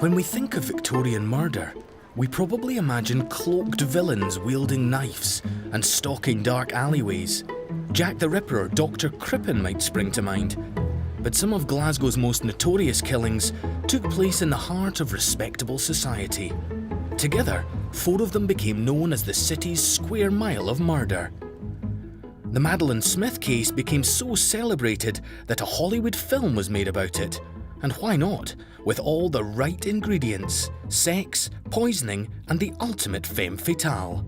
When we think of Victorian murder, we probably imagine cloaked villains wielding knives and stalking dark alleyways. Jack the Ripper or Dr. Crippen might spring to mind. But some of Glasgow's most notorious killings took place in the heart of respectable society. Together, 4 of them became known as the city's square mile of murder. The Madeleine Smith case became so celebrated that a Hollywood film was made about it. And why not? With all the right ingredients: sex, poisoning, and the ultimate femme fatale.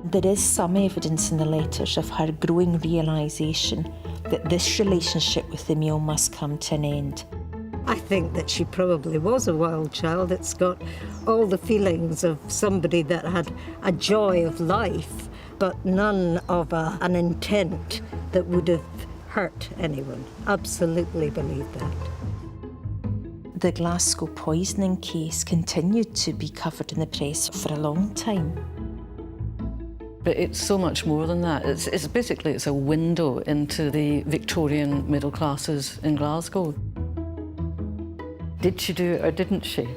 There is some evidence in the letters of her growing realisation that this relationship with Emile must come to an end. I think that she probably was a wild child. It's got all the feelings of somebody that had a joy of life, but none of an intent that would have hurt anyone. Absolutely believe that. The Glasgow poisoning case continued to be covered in the press for a long time. But it's so much more than that. It's basically a window into the Victorian middle classes in Glasgow. Did she do it or didn't she?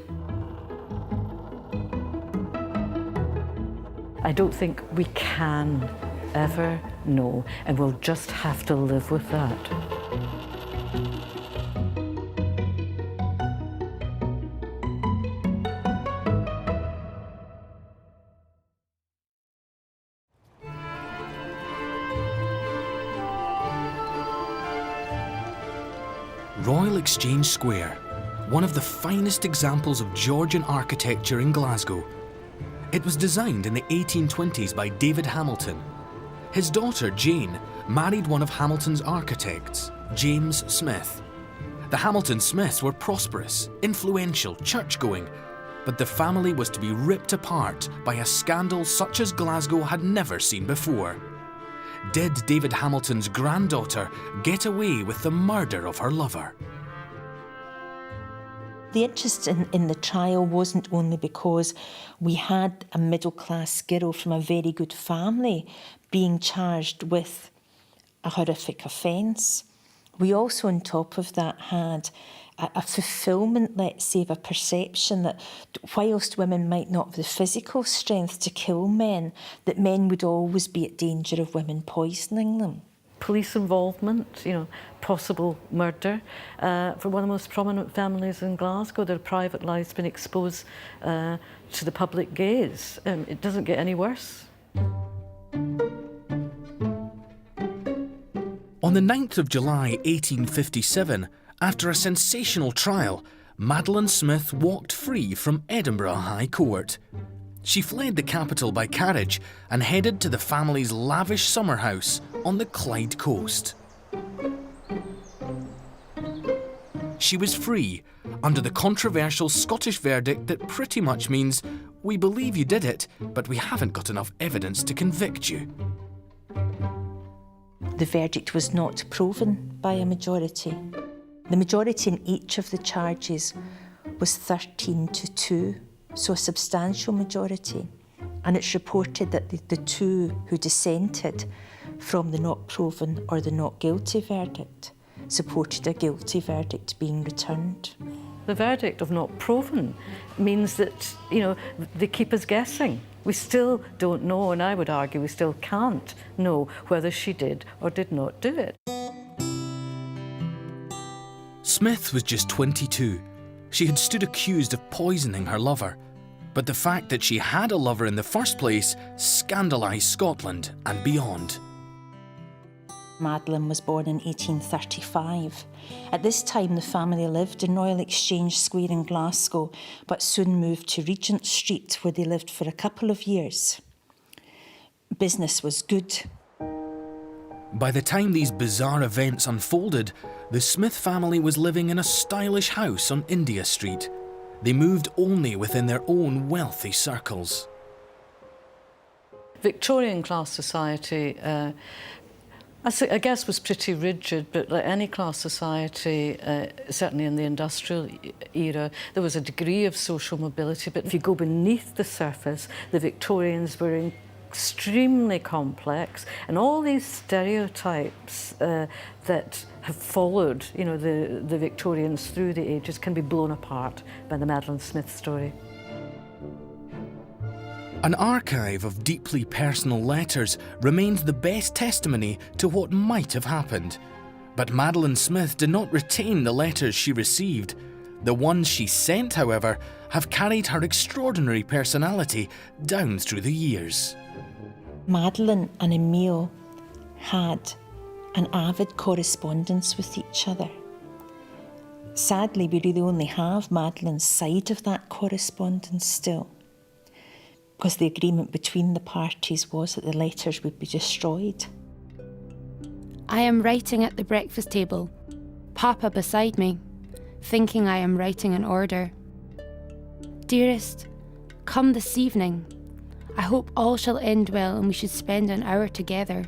I don't think we can ever know, and we'll just have to live with that. Royal Exchange Square, one of the finest examples of Georgian architecture in Glasgow. It was designed in the 1820s by David Hamilton. His daughter, Jane, married one of Hamilton's architects, James Smith. The Hamilton Smiths were prosperous, influential, church-going, but the family was to be ripped apart by a scandal such as Glasgow had never seen before. Did David Hamilton's granddaughter get away with the murder of her lover? The interest in the trial wasn't only because we had a middle-class girl from a very good family being charged with a horrific offence. We also, on top of that, had a fulfilment, let's say, of a perception that whilst women might not have the physical strength to kill men, that men would always be at danger of women poisoning them. Police involvement, possible murder. For one of the most prominent families in Glasgow, their private lives been exposed to the public gaze. It doesn't get any worse. On the 9th of July 1857, after a sensational trial, Madeleine Smith walked free from Edinburgh High Court. She fled the capital by carriage and headed to the family's lavish summer house on the Clyde coast. She was free under the controversial Scottish verdict that pretty much means, we believe you did it, but we haven't got enough evidence to convict you. The verdict was not proven by a majority. The majority in each of the charges was 13-2, so a substantial majority. And it's reported that the 2 who dissented from the not proven or the not guilty verdict supported a guilty verdict being returned. The verdict of not proven means that, they keep us guessing. We still don't know, and I would argue we still can't know whether she did or did not do it. Smith was just 22. She had stood accused of poisoning her lover. But the fact that she had a lover in the first place scandalised Scotland and beyond. Madeleine was born in 1835. At this time, the family lived in Royal Exchange Square in Glasgow, but soon moved to Regent Street, where they lived for a couple of years. Business was good. By the time these bizarre events unfolded, the Smith family was living in a stylish house on India Street. They moved only within their own wealthy circles. Victorian class society, I guess, was pretty rigid, but like any class society, certainly in the industrial era, there was a degree of social mobility. But if you go beneath the surface, the Victorians were extremely complex, and all these stereotypes that have followed, you know, the Victorians through the ages can be blown apart by the Madeleine Smith story. An archive of deeply personal letters remains the best testimony to what might have happened. But Madeleine Smith did not retain the letters she received. The ones she sent, however, have carried her extraordinary personality down through the years. Madeleine and Emile had an avid correspondence with each other. Sadly, we really only have Madeleine's side of that correspondence still, because the agreement between the parties was that the letters would be destroyed. I am writing at the breakfast table, Papa beside me, thinking I am writing an order. Dearest, come this evening. I hope all shall end well and we should spend an hour together.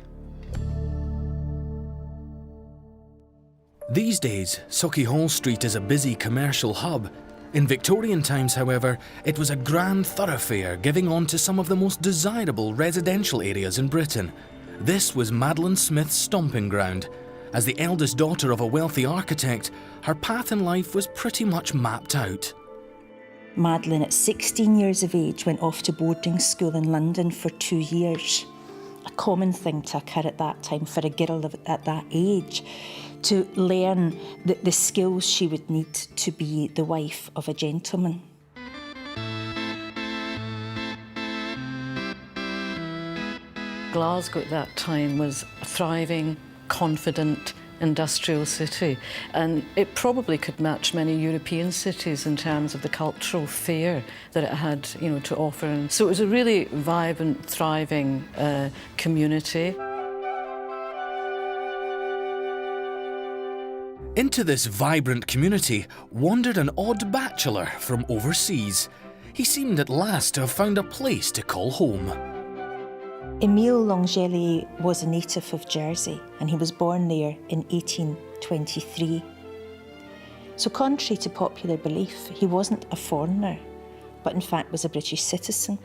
These days, Sauchiehall Street is a busy commercial hub. In Victorian times, however, it was a grand thoroughfare giving on to some of the most desirable residential areas in Britain. This was Madeleine Smith's stomping ground. As the eldest daughter of a wealthy architect, her path in life was pretty much mapped out. Madeleine, at 16 years of age, went off to boarding school in London for 2 years. A common thing to occur at that time for a girl at that age, to learn the skills she would need to be the wife of a gentleman. Glasgow at that time was a thriving, confident, industrial city, and it probably could match many European cities in terms of the cultural fare that it had, you know, to offer. And so it was a really vibrant, thriving community. Into this vibrant community wandered an odd bachelor from overseas. He seemed at last to have found a place to call home. Emile L'Angelier was a native of Jersey, and he was born there in 1823. So contrary to popular belief, he wasn't a foreigner, but in fact was a British citizen.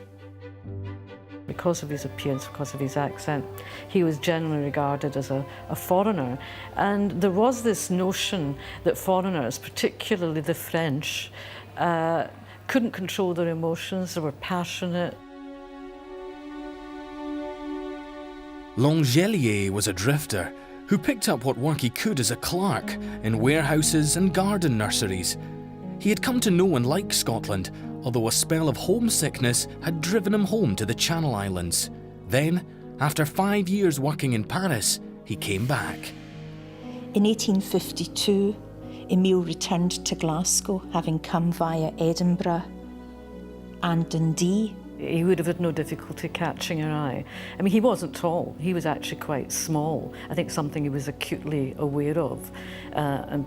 Because of his appearance, because of his accent, he was generally regarded as a foreigner. And there was this notion that foreigners, particularly the French, couldn't control their emotions, they were passionate. L'Angelier was a drifter who picked up what work he could as a clerk in warehouses and garden nurseries. He had come to know and like Scotland, although a spell of homesickness had driven him home to the Channel Islands. Then, after 5 years working in Paris, he came back. In 1852, Emile returned to Glasgow, having come via Edinburgh and Dundee. He would have had no difficulty catching her eye. I mean, he wasn't tall, he was actually quite small. I think something he was acutely aware of and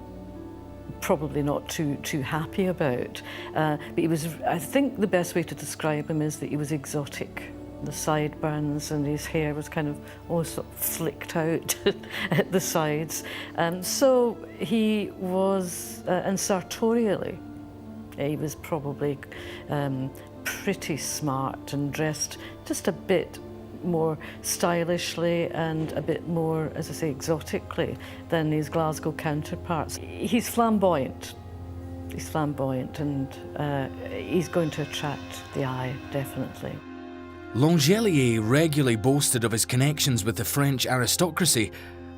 probably not too happy about. But he was, I think the best way to describe him is that he was exotic. The sideburns and his hair was kind of almost sort of flicked out at the sides. So he was, and sartorially, he was probably pretty smart and dressed just a bit more stylishly and a bit more, as I say, exotically than his Glasgow counterparts. He's flamboyant. He's flamboyant and he's going to attract the eye, definitely. L'Angelier regularly boasted of his connections with the French aristocracy.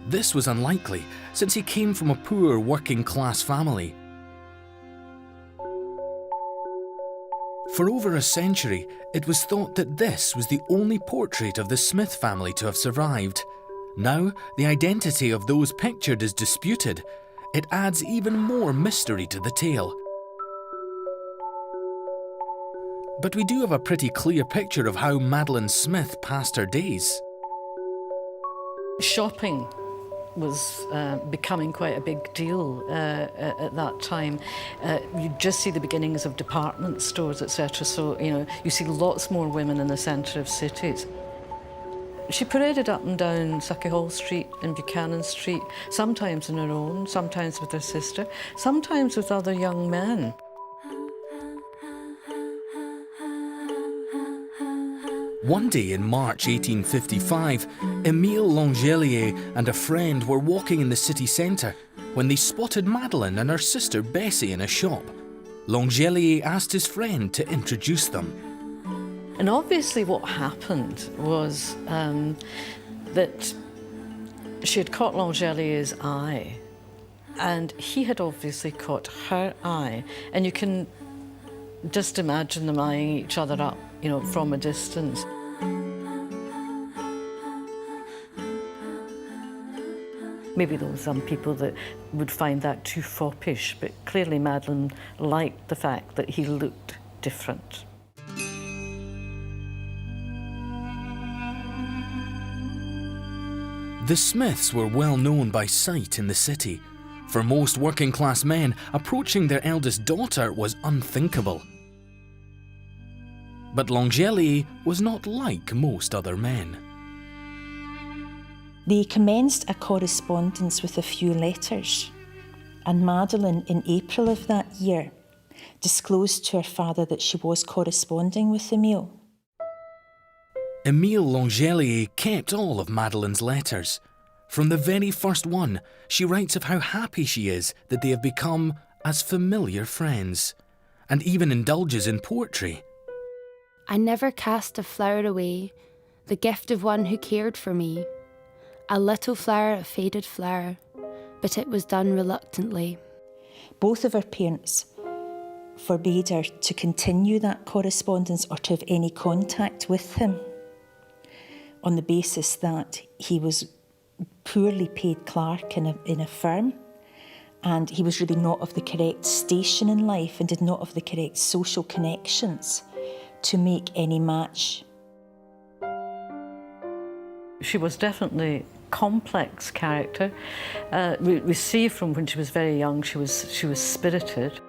This was unlikely, since he came from a poor working-class family. For over a century, it was thought that this was the only portrait of the Smith family to have survived. Now, the identity of those pictured is disputed. It adds even more mystery to the tale. But we do have a pretty clear picture of how Madeleine Smith passed her days. Shopping was becoming quite a big deal at that time. You just see the beginnings of department stores, etc. So, you know, you see lots more women in the centre of cities. She paraded up and down Sauchiehall Street and Buchanan Street, sometimes on her own, sometimes with her sister, sometimes with other young men. One day in March 1855, Emile L'Angelier and a friend were walking in the city centre when they spotted Madeleine and her sister Bessie in a shop. L'Angelier asked his friend to introduce them. And obviously what happened was that she had caught L'Angelier's eye, and he had obviously caught her eye. And you can just imagine them eyeing each other up, you know, from a distance. Maybe there were some people that would find that too foppish, but clearly Madeleine liked the fact that he looked different. The Smiths were well known by sight in the city. For most working class men, approaching their eldest daughter was unthinkable. But L'Angelier was not like most other men. They commenced a correspondence with a few letters, and Madeleine, in April of that year, disclosed to her father that she was corresponding with Emile. Emile L'Angelier kept all of Madeleine's letters. From the very first one, she writes of how happy she is that they have become as familiar friends, and even indulges in poetry. I never cast a flower away, the gift of one who cared for me. A little flower, a faded flower, but it was done reluctantly. Both of her parents forbade her to continue that correspondence or to have any contact with him, on the basis that he was poorly paid clerk in a firm, and he was really not of the correct station in life and did not have the correct social connections to make any match. She was definitely a complex character. We see from when she was very young, she was spirited.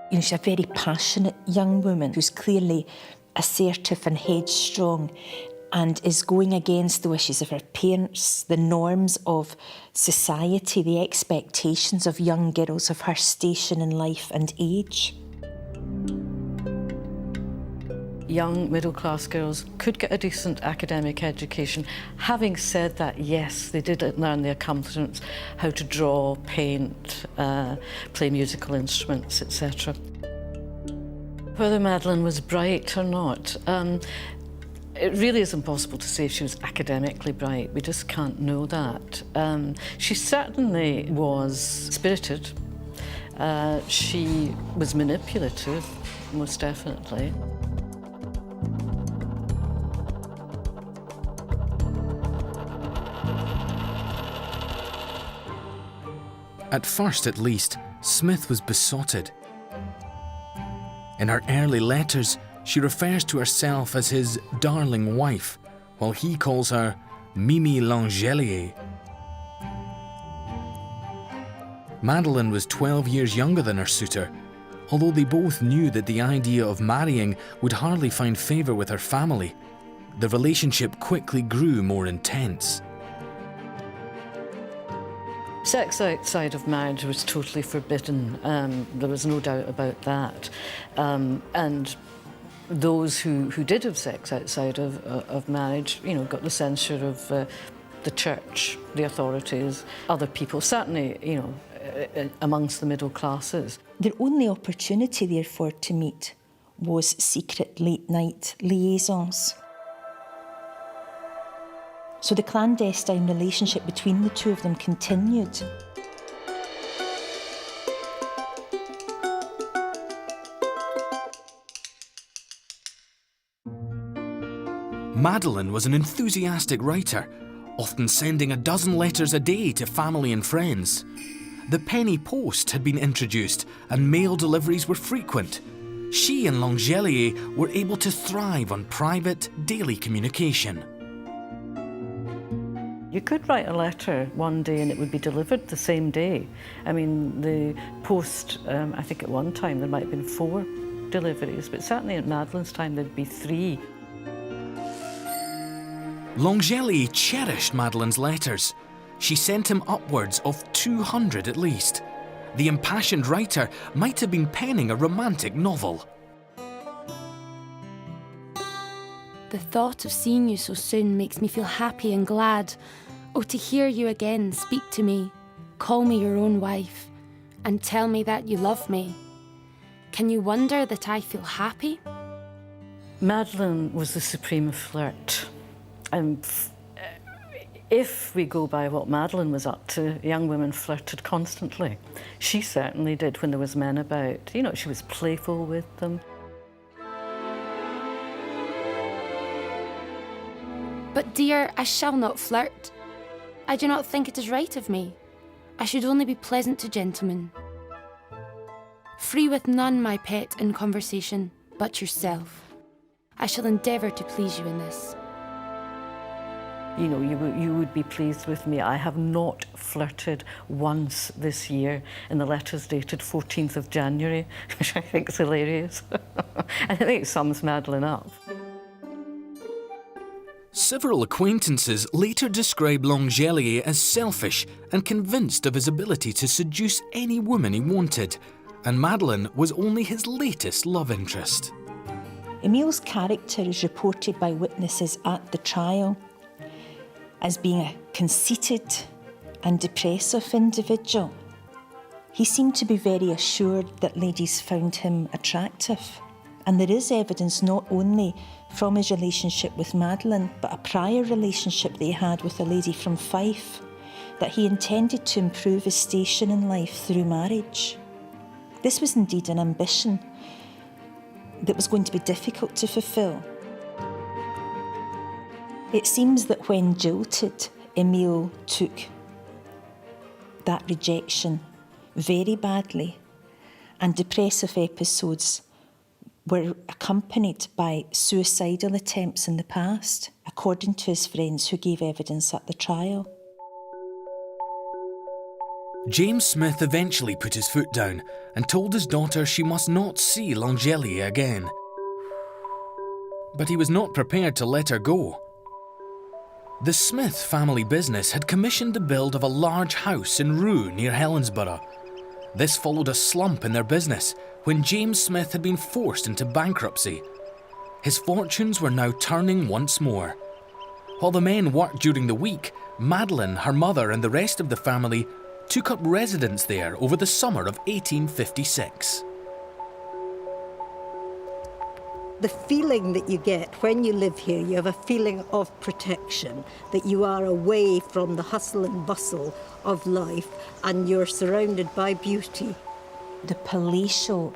You know, she's a very passionate young woman who's clearly assertive and headstrong, and is going against the wishes of her parents, the norms of society, the expectations of young girls of her station in life and age. Young middle-class girls could get a decent academic education. Having said that, yes, they did learn the accomplishments, how to draw, paint, play musical instruments, etc. Whether Madeleine was bright or not, it really is impossible to say if she was academically bright. We just can't know that. She certainly was spirited. She was manipulative, most definitely. At first, at least, Smith was besotted. In her early letters, she refers to herself as his darling wife, while he calls her Emile L'Angelier. Madeleine was 12 years younger than her suitor, although they both knew that the idea of marrying would hardly find favour with her family. The relationship quickly grew more intense. Sex outside of marriage was totally forbidden. There was no doubt about that. And those who did have sex outside of marriage, you know, got the censure of the church, the authorities, other people, certainly, you know, amongst the middle classes. Their only opportunity, therefore, to meet was secret late-night liaisons. So the clandestine relationship between the two of them continued. Madeleine was an enthusiastic writer, often sending a dozen letters a day to family and friends. The penny post had been introduced and mail deliveries were frequent. She and L'Angelier were able to thrive on private, daily communication. You could write a letter one day and it would be delivered the same day. I mean, the post, I think at one time there might have been 4 deliveries, but certainly at Madeleine's time there'd be 3. L'Angelier cherished Madeleine's letters. She sent him upwards of 200 at least. The impassioned writer might have been penning a romantic novel. The thought of seeing you so soon makes me feel happy and glad. Oh, to hear you again speak to me, call me your own wife, and tell me that you love me. Can you wonder that I feel happy? Madeleine was the supreme flirt. And if we go by what Madeleine was up to, young women flirted constantly. She certainly did when there was men about. You know, she was playful with them. But dear, I shall not flirt. I do not think it is right of me. I should only be pleasant to gentlemen. Free with none, my pet, in conversation, but yourself. I shall endeavour to please you in this. You know, you would be pleased with me. I have not flirted once this year in the letters dated 14th of January, which I think is hilarious. I think it sums Madeleine up. Several acquaintances later describe L'Angelier as selfish and convinced of his ability to seduce any woman he wanted, and Madeleine was only his latest love interest. Emile's character is reported by witnesses at the trial as being a conceited and depressive individual. He seemed to be very assured that ladies found him attractive. And there is evidence not only from his relationship with Madeleine, but a prior relationship that he had with a lady from Fife, that he intended to improve his station in life through marriage. This was indeed an ambition that was going to be difficult to fulfil. It seems that when jilted, Emile took that rejection very badly, and depressive episodes were accompanied by suicidal attempts in the past, according to his friends who gave evidence at the trial. James Smith eventually put his foot down and told his daughter she must not see L'Angelier again. But he was not prepared to let her go. The Smith family business had commissioned the build of a large house in Rue near Helensburgh. This followed a slump in their business when James Smith had been forced into bankruptcy. His fortunes were now turning once more. While the men worked during the week, Madeleine, her mother and the rest of the family took up residence there over the summer of 1856. The feeling that you get when you live here, you have a feeling of protection, that you are away from the hustle and bustle of life and you're surrounded by beauty. The palatial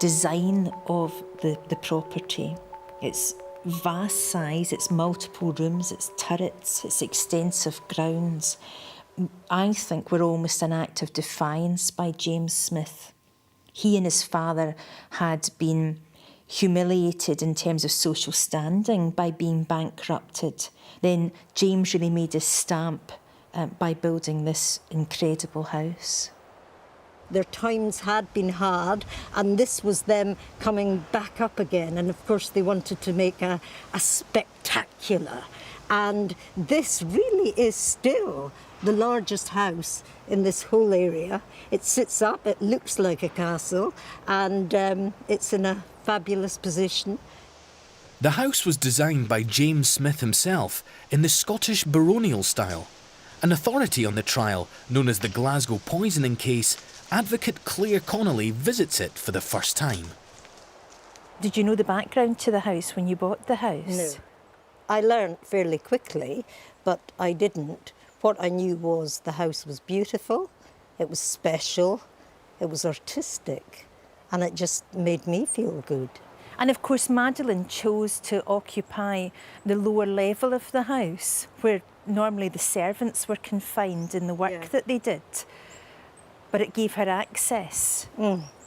design of the property, its vast size, its multiple rooms, its turrets, its extensive grounds, I think were almost an act of defiance by James Smith. He and his father had been humiliated in terms of social standing by being bankrupted. Then James really made his stamp by building this incredible house. Their times had been hard, and this was them coming back up again. And of course, they wanted to make a spectacular. And this really is still the largest house in this whole area. It sits up, it looks like a castle, and it's in a fabulous position. The house was designed by James Smith himself in the Scottish baronial style. An authority on the trial, known as the Glasgow poisoning case, advocate Claire Connolly visits it for the first time. Did you know the background to the house when you bought the house? No. I learnt fairly quickly, but I didn't. What I knew was the house was beautiful, it was special, it was artistic, and it just made me feel good. And of course, Madeleine chose to occupy the lower level of the house, where normally the servants were confined in the work that they did. But it gave her access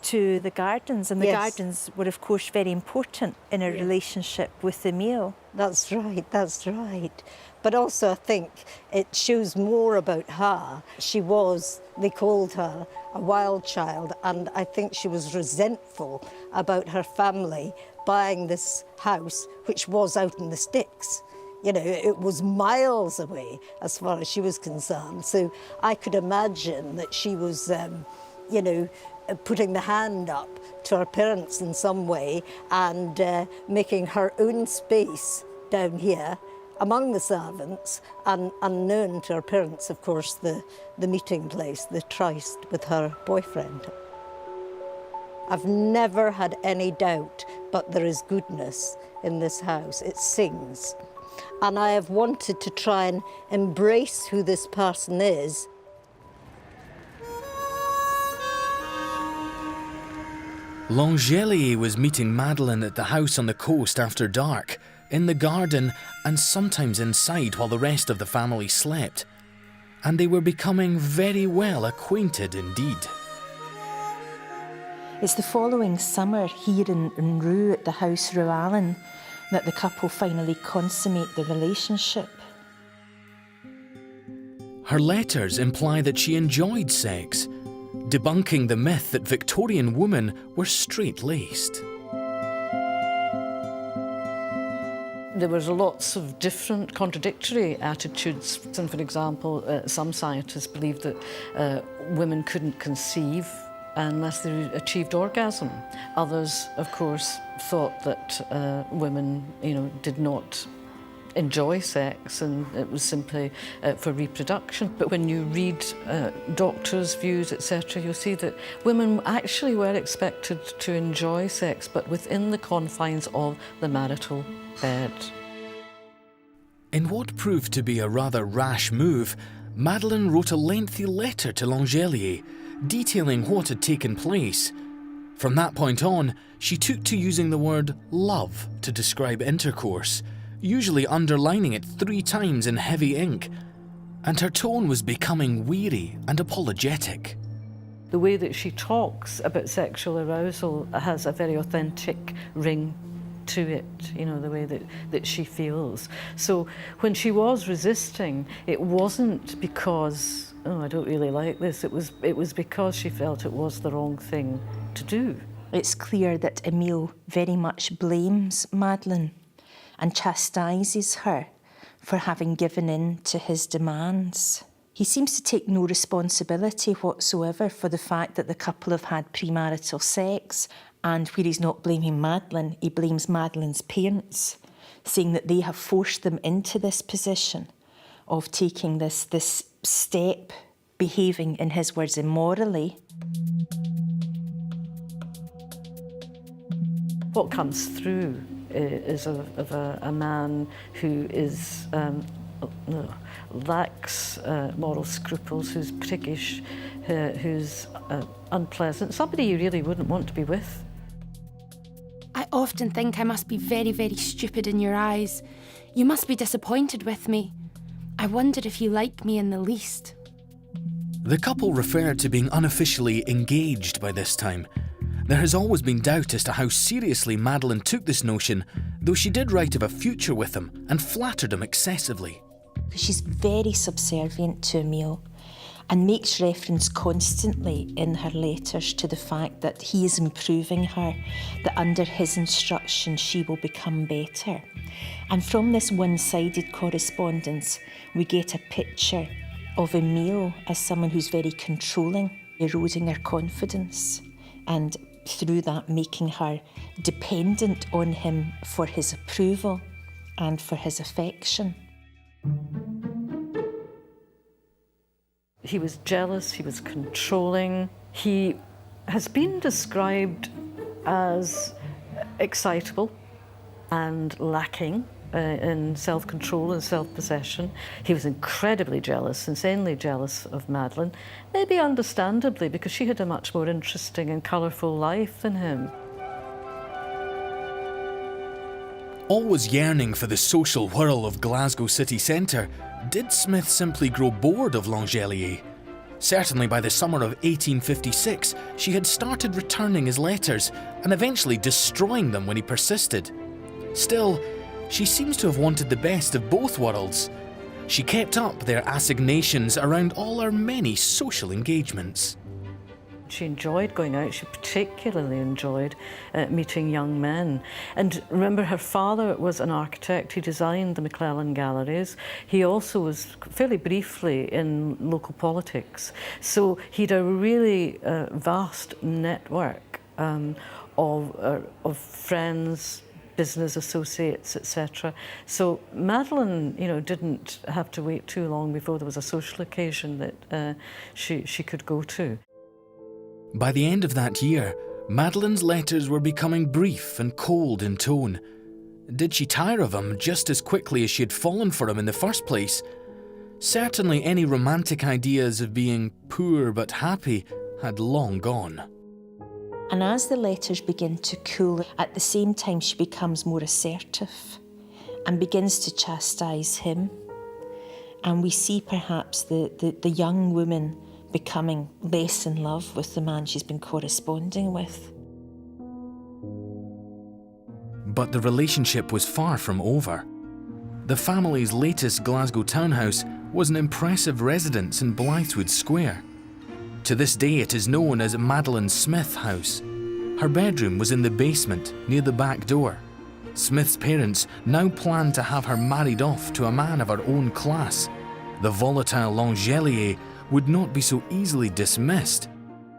to the gardens, and the gardens were, of course, very important in her relationship with Emile. That's right, that's right. But also I think it shows more about her. She was, they called her, a wild child, and I think she was resentful about her family buying this house, which was out in the sticks. You know, it was miles away as far as she was concerned. So I could imagine that she was, you know, putting the hand up to her parents in some way and making her own space down here among the servants and unknown to her parents, of course, the meeting place, the tryst with her boyfriend. I've never had any doubt, but there is goodness in this house. It sings. And I have wanted to try and embrace who this person is. L'Angelier was meeting Madeleine at the house on the coast after dark, in the garden and sometimes inside while the rest of the family slept. And they were becoming very well acquainted indeed. It's the following summer here in Rue at the house Ruallen that the couple finally consummate the relationship. Her letters imply that she enjoyed sex, debunking the myth that Victorian women were straight-laced. There was lots of different contradictory attitudes. And for example, some scientists believed that women couldn't conceive unless they achieved orgasm. Others, of course, thought that women, did not enjoy sex and it was simply for reproduction. But when you read doctors' views, etc., you'll see that women actually were expected to enjoy sex, but within the confines of the marital bed. In what proved to be a rather rash move, Madeleine wrote a lengthy letter to L'Angelier, detailing what had taken place. From that point on, she took to using the word love to describe intercourse, usually underlining it 3 times in heavy ink, and her tone was becoming weary and apologetic. The way that she talks about sexual arousal has a very authentic ring to it, the way that she feels. So when she was resisting, it wasn't because, I don't really like this, it was because she felt it was the wrong thing to do. It's clear that Emile very much blames Madeleine and chastises her for having given in to his demands. He seems to take no responsibility whatsoever for the fact that the couple have had premarital sex, and where he's not blaming Madeleine, he blames Madeleine's parents, saying that they have forced them into this position of taking this step, behaving, in his words, immorally. What comes through is of a man who is lacks moral scruples, who's priggish, who's unpleasant, somebody you really wouldn't want to be with. I often think I must be very, very stupid in your eyes. You must be disappointed with me. I wonder if you like me in the least. The couple referred to being unofficially engaged by this time. There has always been doubt as to how seriously Madeleine took this notion, though she did write of a future with him and flattered him excessively. She's very subservient to Emile and makes reference constantly in her letters to the fact that he is improving her, that under his instruction she will become better. And from this one-sided correspondence, we get a picture of Emile as someone who's very controlling, eroding her confidence, and through that making her dependent on him for his approval and for his affection. He was jealous, he was controlling. He has been described as excitable and lacking in self-control and self-possession. He was incredibly jealous, insanely jealous of Madeleine, maybe understandably, because she had a much more interesting and colourful life than him. Always yearning for the social whirl of Glasgow city centre, did Smith simply grow bored of L'Angelier? Certainly by the summer of 1856, she had started returning his letters and eventually destroying them when he persisted. Still, she seems to have wanted the best of both worlds. She kept up their assignations around all her many social engagements. She enjoyed going out. She particularly enjoyed meeting young men. And remember, her father was an architect. He designed the McClellan Galleries. He also was fairly briefly in local politics. So he'd a really vast network of friends, business associates, etc. So Madeleine, didn't have to wait too long before there was a social occasion that she could go to. By the end of that year, Madeleine's letters were becoming brief and cold in tone. Did she tire of him just as quickly as she had fallen for him in the first place? Certainly any romantic ideas of being poor but happy had long gone. And as the letters begin to cool, at the same time she becomes more assertive and begins to chastise him. And we see perhaps the young woman becoming less in love with the man she's been corresponding with. But the relationship was far from over. The family's latest Glasgow townhouse was an impressive residence in Blythewood Square. To this day it is known as Madeleine Smith House. Her bedroom was in the basement, near the back door. Smith's parents now planned to have her married off to a man of her own class. The volatile L'Angelier would not be so easily dismissed.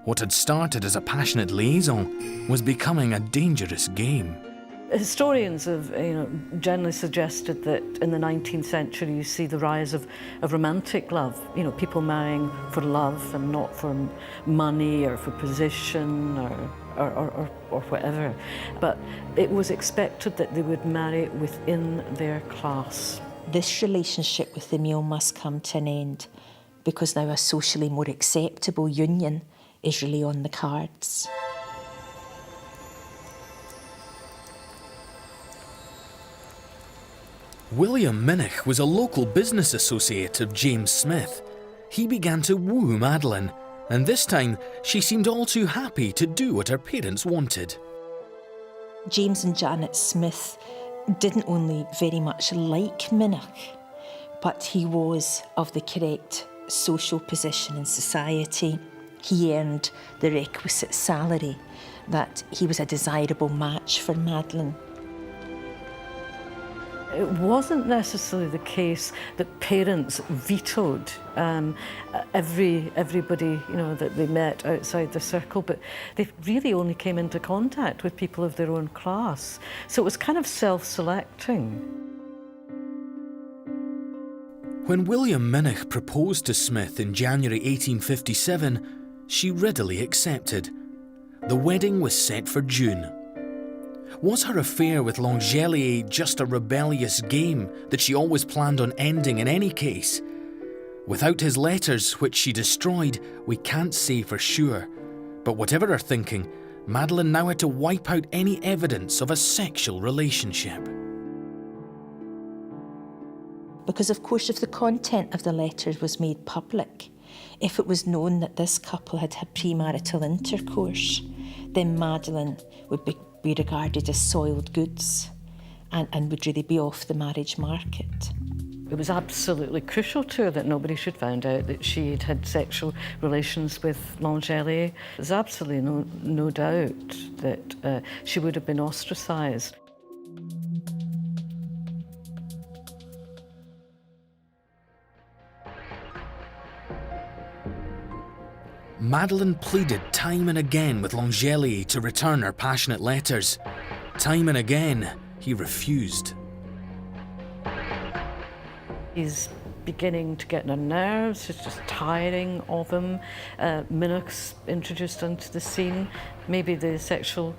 What had started as a passionate liaison was becoming a dangerous game. Historians have generally suggested that in the 19th century you see the rise of romantic love, people marrying for love and not for money or for position or whatever. But it was expected that they would marry within their class. This relationship with Emile must come to an end because now a socially more acceptable union is really on the cards. William Minich was a local business associate of James Smith. He began to woo Madeleine, and this time she seemed all too happy to do what her parents wanted. James and Janet Smith didn't only very much like Minich, but he was of the correct social position in society. He earned the requisite salary, that he was a desirable match for Madeleine. It wasn't necessarily the case that parents vetoed everybody that they met outside the circle, but they really only came into contact with people of their own class. So it was kind of self-selecting. When William Minich proposed to Smith in January 1857, she readily accepted. The wedding was set for June. Was her affair with L'Angelier just a rebellious game that she always planned on ending in any case? Without his letters, which she destroyed, we can't say for sure. But whatever her thinking, Madeleine now had to wipe out any evidence of a sexual relationship. Because of course if the content of the letters was made public, if it was known that this couple had had premarital intercourse, then Madeleine would be regarded as soiled goods and would really be off the marriage market. It was absolutely crucial to her that nobody should find out that she had had sexual relations with L'Angelier. There's absolutely no doubt that she would have been ostracised. Madeleine pleaded time and again with L'Angelier to return her passionate letters. Time and again, he refused. He's beginning to get on her nerves, it's just tiring of him. Minich's introduced onto the scene. Maybe the sexual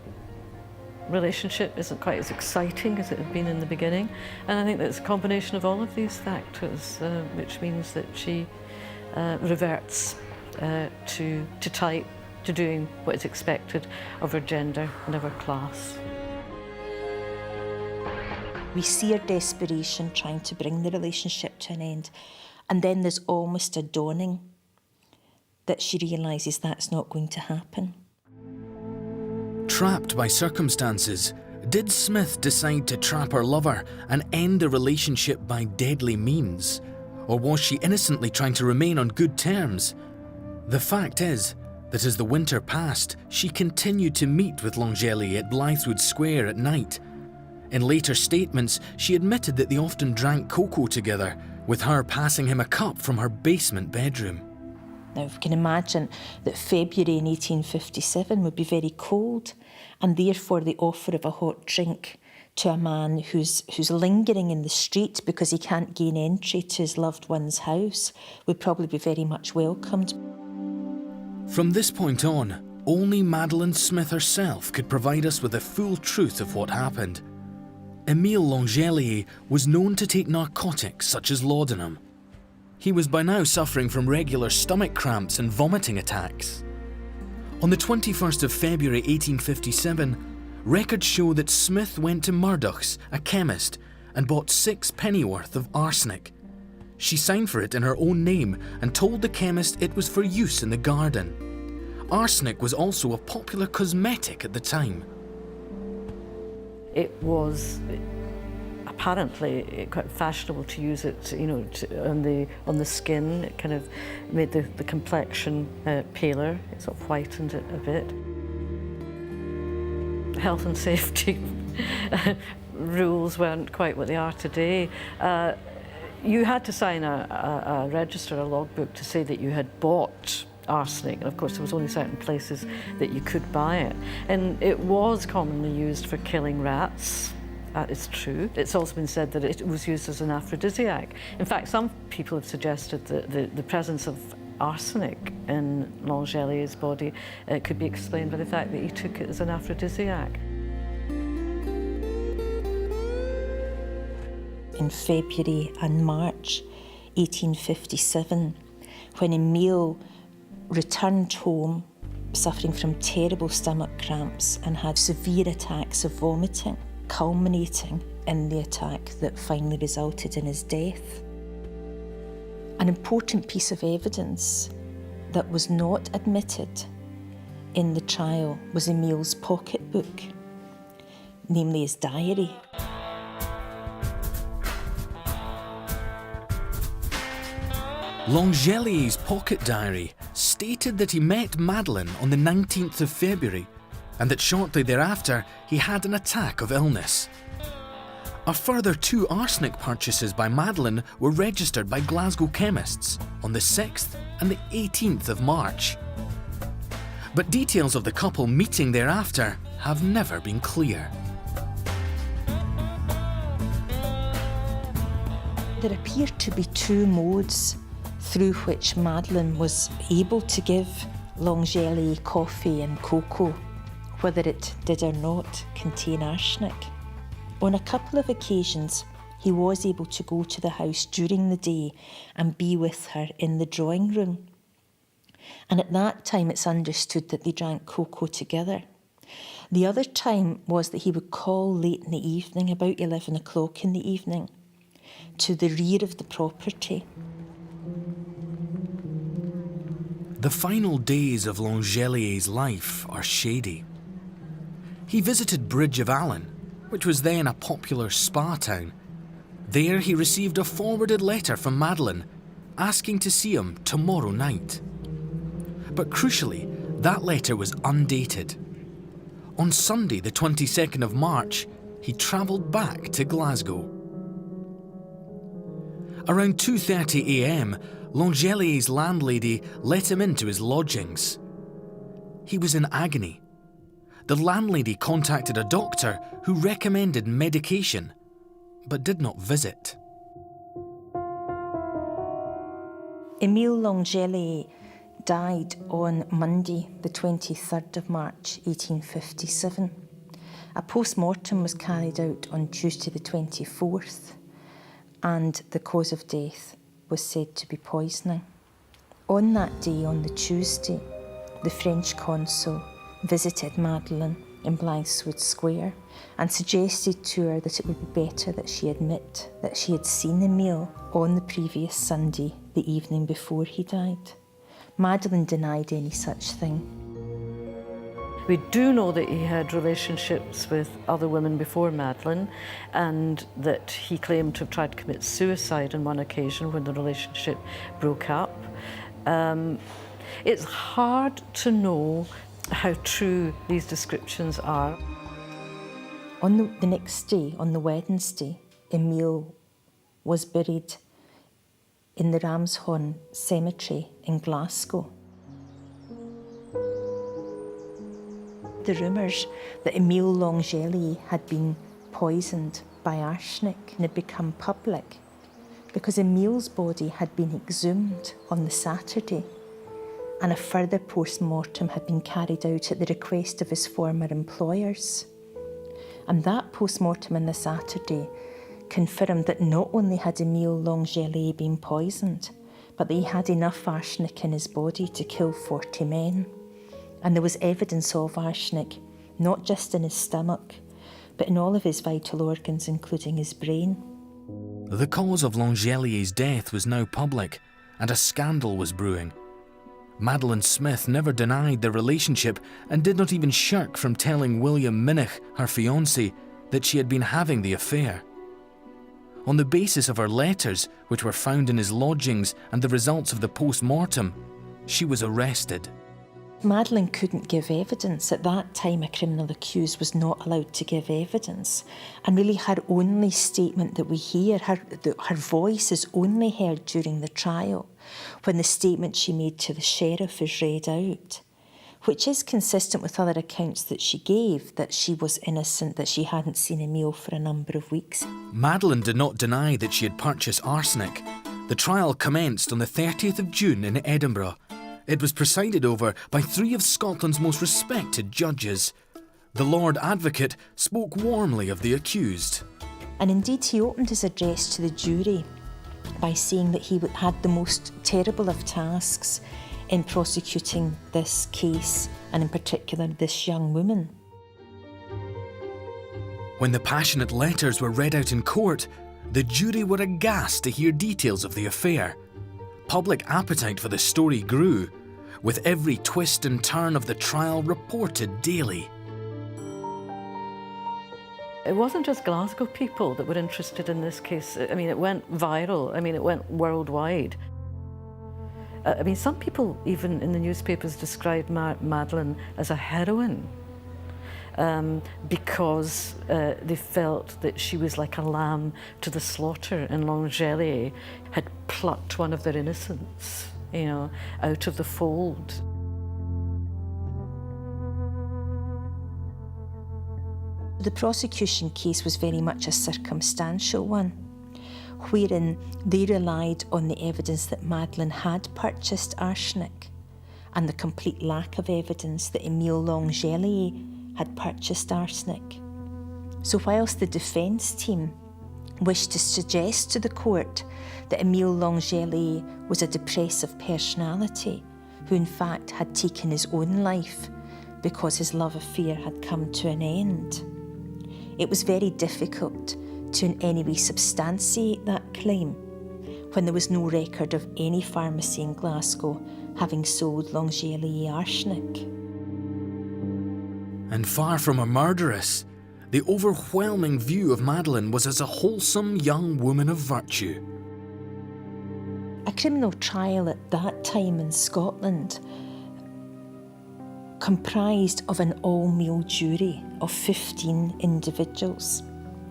relationship isn't quite as exciting as it had been in the beginning. And I think that's a combination of all of these factors, which means that she reverts to type, to doing what is expected of her gender and of her class. We see her desperation trying to bring the relationship to an end, and then there's almost a dawning that she realises that's not going to happen. Trapped by circumstances, did Smith decide to trap her lover and end the relationship by deadly means? Or was she innocently trying to remain on good terms? The fact is that as the winter passed, she continued to meet with L'Angelier at Blythewood Square at night. In later statements, she admitted that they often drank cocoa together, with her passing him a cup from her basement bedroom. Now, we can imagine that February in 1857 would be very cold, and therefore the offer of a hot drink to a man who's lingering in the street because he can't gain entry to his loved one's house would probably be very much welcomed. From this point on, only Madeleine Smith herself could provide us with the full truth of what happened. Emile L'Angelier was known to take narcotics such as laudanum. He was by now suffering from regular stomach cramps and vomiting attacks. On the 21st of February 1857, records show that Smith went to Murdoch's, a chemist, and bought 6 pennyworth of arsenic. She signed for it in her own name and told the chemist it was for use in the garden. Arsenic was also a popular cosmetic at the time. It was apparently quite fashionable to use it, on the skin. It kind of made the complexion paler. It sort of whitened it a bit. Health and safety rules weren't quite what they are today. You had to sign a register, a logbook, to say that you had bought arsenic, and of course there was only certain places that you could buy it. And it was commonly used for killing rats. That is true. It's also been said that it was used as an aphrodisiac. In fact, some people have suggested that the presence of arsenic in L'Angelier's body could be explained by the fact that he took it as an aphrodisiac. In February and March 1857, when Emile returned home suffering from terrible stomach cramps and had severe attacks of vomiting, culminating in the attack that finally resulted in his death. An important piece of evidence that was not admitted in the trial was Emile's pocketbook, namely his diary. L'Angelier's pocket diary stated that he met Madeleine on the 19th of February and that shortly thereafter he had an attack of illness. A further 2 arsenic purchases by Madeleine were registered by Glasgow chemists on the 6th and the 18th of March. But details of the couple meeting thereafter have never been clear. There appear to be 2 modes through which Madeleine was able to give L'Angelier coffee and cocoa, whether it did or not contain arsenic. On a couple of occasions, he was able to go to the house during the day and be with her in the drawing room. And at that time, it's understood that they drank cocoa together. The other time was that he would call late in the evening, about 11 o'clock in the evening, to the rear of the property. The final days of L'Angelier's life are shady. He visited Bridge of Allen, which was then a popular spa town. There he received a forwarded letter from Madeleine asking to see him tomorrow night. But crucially, that letter was undated. On Sunday, the 22nd of March, he travelled back to Glasgow. Around 2:30 a.m, L'Angelier's landlady let him into his lodgings. He was in agony. The landlady contacted a doctor who recommended medication, but did not visit. Emile L'Angelier died on Monday, the 23rd of March, 1857. A post-mortem was carried out on Tuesday the 24th, and the cause of death was said to be poisoning. On that day, on the Tuesday, the French consul visited Madeleine in Blythswood Square and suggested to her that it would be better that she admit that she had seen Emile on the previous Sunday, the evening before he died. Madeleine denied any such thing. We do know that he had relationships with other women before Madeleine, and that he claimed to have tried to commit suicide on one occasion when the relationship broke up. It's hard to know how true these descriptions are. On the next day, on the Wednesday, Emile was buried in the Ramshorn Cemetery in Glasgow. The rumours that Emile L'Angelier had been poisoned by arsenic and had become public because Emile's body had been exhumed on the Saturday and a further post-mortem had been carried out at the request of his former employers. And that post-mortem on the Saturday confirmed that not only had Emile L'Angelier been poisoned, but that he had enough arsenic in his body to kill 40 men. And there was evidence of arsenic, not just in his stomach, but in all of his vital organs, including his brain. The cause of L'Angelier's death was now public, and a scandal was brewing. Madeleine Smith never denied their relationship and did not even shirk from telling William Minich, her fiancé, that she had been having the affair. On the basis of her letters, which were found in his lodgings, and the results of the post-mortem, she was arrested. Madeleine couldn't give evidence. At that time, a criminal accused was not allowed to give evidence. And really her only statement that we hear, her voice is only heard during the trial, when the statement she made to the sheriff is read out, which is consistent with other accounts that she gave, that she was innocent, that she hadn't seen Emile for a number of weeks. Madeleine did not deny that she had purchased arsenic. The trial commenced on the 30th of June in Edinburgh. It was presided over by 3 of Scotland's most respected judges. The Lord Advocate spoke warmly of the accused. And indeed he opened his address to the jury by saying that he had the most terrible of tasks in prosecuting this case, and in particular this young woman. When the passionate letters were read out in court, the jury were aghast to hear details of the affair. Public appetite for the story grew, with every twist and turn of the trial reported daily. It wasn't just Glasgow people that were interested in this case. I mean, it went viral. I mean, it went worldwide. I mean, some people even in the newspapers described Madeleine as a heroine because they felt that she was like a lamb to the slaughter, and L'Angelier had plucked one of their innocents, you know, out of the fold. The prosecution case was very much a circumstantial one, wherein they relied on the evidence that Madeleine had purchased arsenic and the complete lack of evidence that Emile L'Angelier had purchased arsenic. So whilst the defence team wished to suggest to the court that Emile L'Angelier was a depressive personality who in fact had taken his own life because his love affair had come to an end, it was very difficult to in any way substantiate that claim when there was no record of any pharmacy in Glasgow having sold L'Angelier arsenic. And far from a murderess, the overwhelming view of Madeleine was as a wholesome young woman of virtue. A criminal trial at that time in Scotland comprised of an all-male jury of 15 individuals.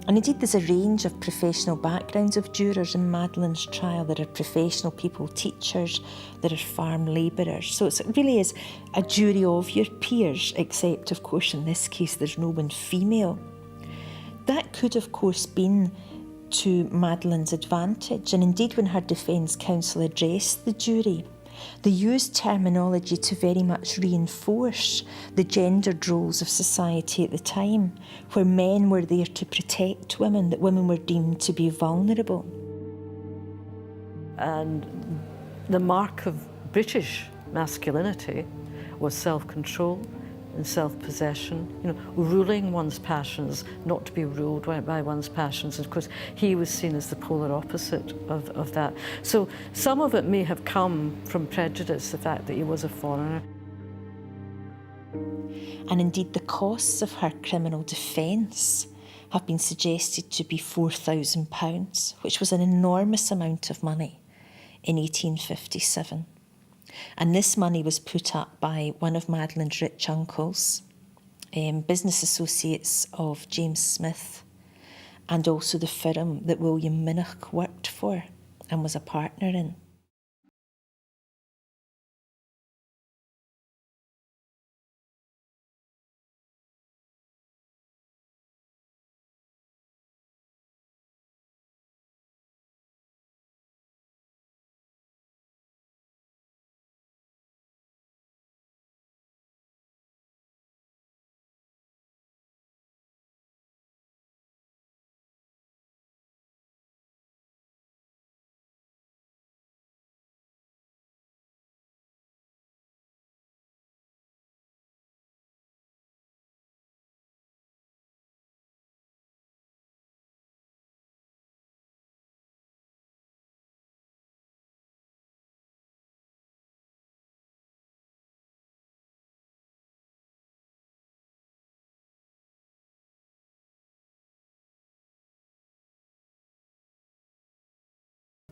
And indeed there's a range of professional backgrounds of jurors in Madeleine's trial. There are professional people, teachers, there are farm labourers. So it really is a jury of your peers, except of course in this case there's no one female. That could of course been to Madeleine's advantage, and indeed when her defence counsel addressed the jury, they used terminology to very much reinforce the gendered roles of society at the time, where men were there to protect women, that women were deemed to be vulnerable. And the mark of British masculinity was self-control and self-possession, you know, ruling one's passions, not to be ruled by one's passions. And of course, he was seen as the polar opposite of that. So some of it may have come from prejudice, the fact that he was a foreigner. And indeed, the costs of her criminal defence have been suggested to be £4,000, which was an enormous amount of money in 1857. And this money was put up by one of Madeleine's rich uncles, business associates of James Smith, and also the firm that William Minich worked for and was a partner in.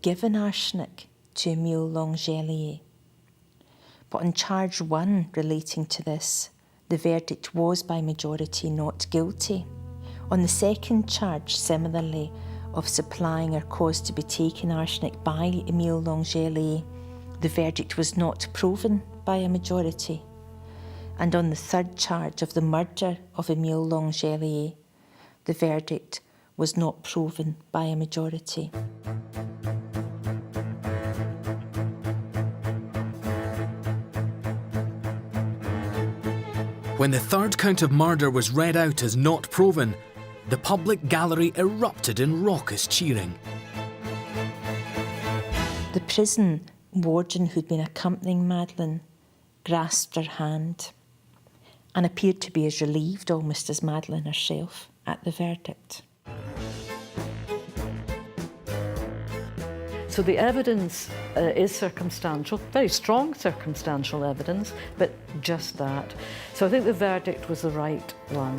given arsenic to Emile L'Angelier. But on charge 1 relating to this, the verdict was by majority not guilty. On the second charge, similarly, of supplying or caused to be taken arsenic by Emile L'Angelier, the verdict was not proven by a majority. And on the third charge of the murder of Emile L'Angelier, the verdict was not proven by a majority. When the third count of murder was read out as not proven, the public gallery erupted in raucous cheering. The prison warden who'd been accompanying Madeleine grasped her hand and appeared to be as relieved almost as Madeleine herself at the verdict. So the evidence is circumstantial, very strong circumstantial evidence, but just that. So I think the verdict was the right one.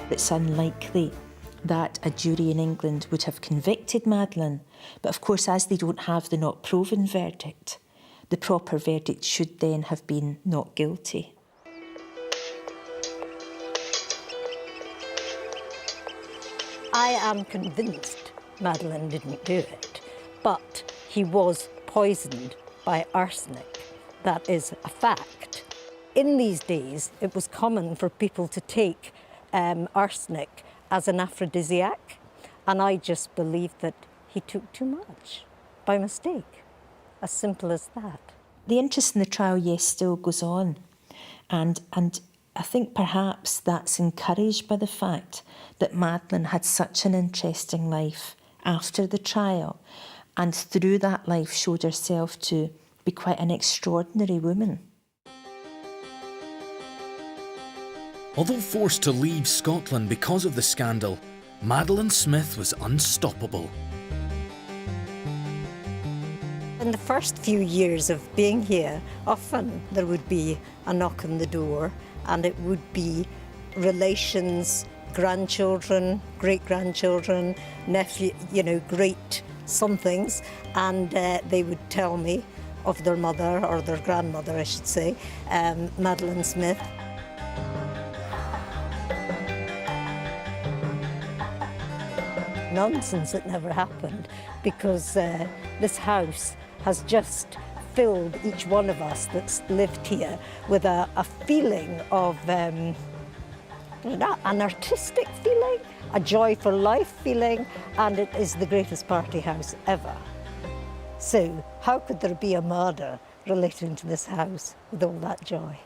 It's unlikely that a jury in England would have convicted Madeleine, but of course, as they don't have the not proven verdict, the proper verdict should then have been not guilty. I am convinced Madeleine didn't do it, but he was poisoned by arsenic. That is a fact. In these days, it was common for people to take arsenic as an aphrodisiac, and I just believe that he took too much by mistake. As simple as that. The interest in the trial, yes, still goes on, and I think perhaps that's encouraged by the fact that Madeleine had such an interesting life after the trial, and through that life showed herself to be quite an extraordinary woman. Although forced to leave Scotland because of the scandal, Madeleine Smith was unstoppable. In the first few years of being here, often there would be a knock on the door, and it would be relations, grandchildren, great-grandchildren, nephew, great somethings, and they would tell me of their mother, or their grandmother, I should say, Madeleine Smith. Nonsense, it never happened, because this house has just filled each one of us that's lived here with a feeling of an artistic feeling, a joy for life feeling, and it is the greatest party house ever. So how could there be a murder relating to this house with all that joy?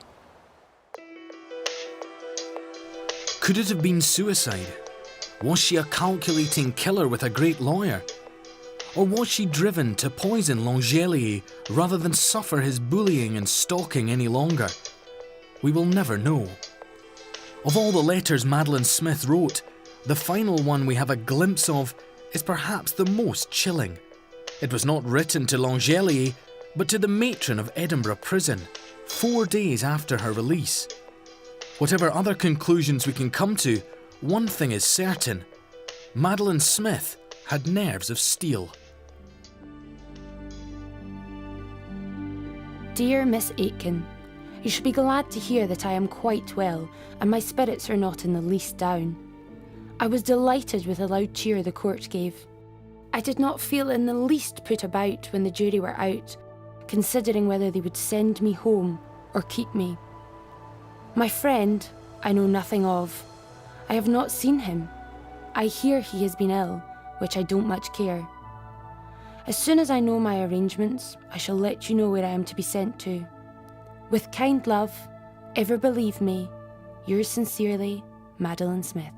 Could it have been suicide? Was she a calculating killer with a great lawyer? Or was she driven to poison L'Angelier rather than suffer his bullying and stalking any longer? We will never know. Of all the letters Madeleine Smith wrote, the final one we have a glimpse of is perhaps the most chilling. It was not written to L'Angelier, but to the matron of Edinburgh Prison, 4 days after her release. Whatever other conclusions we can come to, one thing is certain: Madeleine Smith had nerves of steel. Dear Miss Aitken, you should be glad to hear that I am quite well and my spirits are not in the least down. I was delighted with the loud cheer the court gave. I did not feel in the least put about when the jury were out, considering whether they would send me home or keep me. My friend, I know nothing of. I have not seen him. I hear he has been ill, which I don't much care. As soon as I know my arrangements, I shall let you know where I am to be sent to. With kind love, ever believe me, yours sincerely, Madeleine Smith.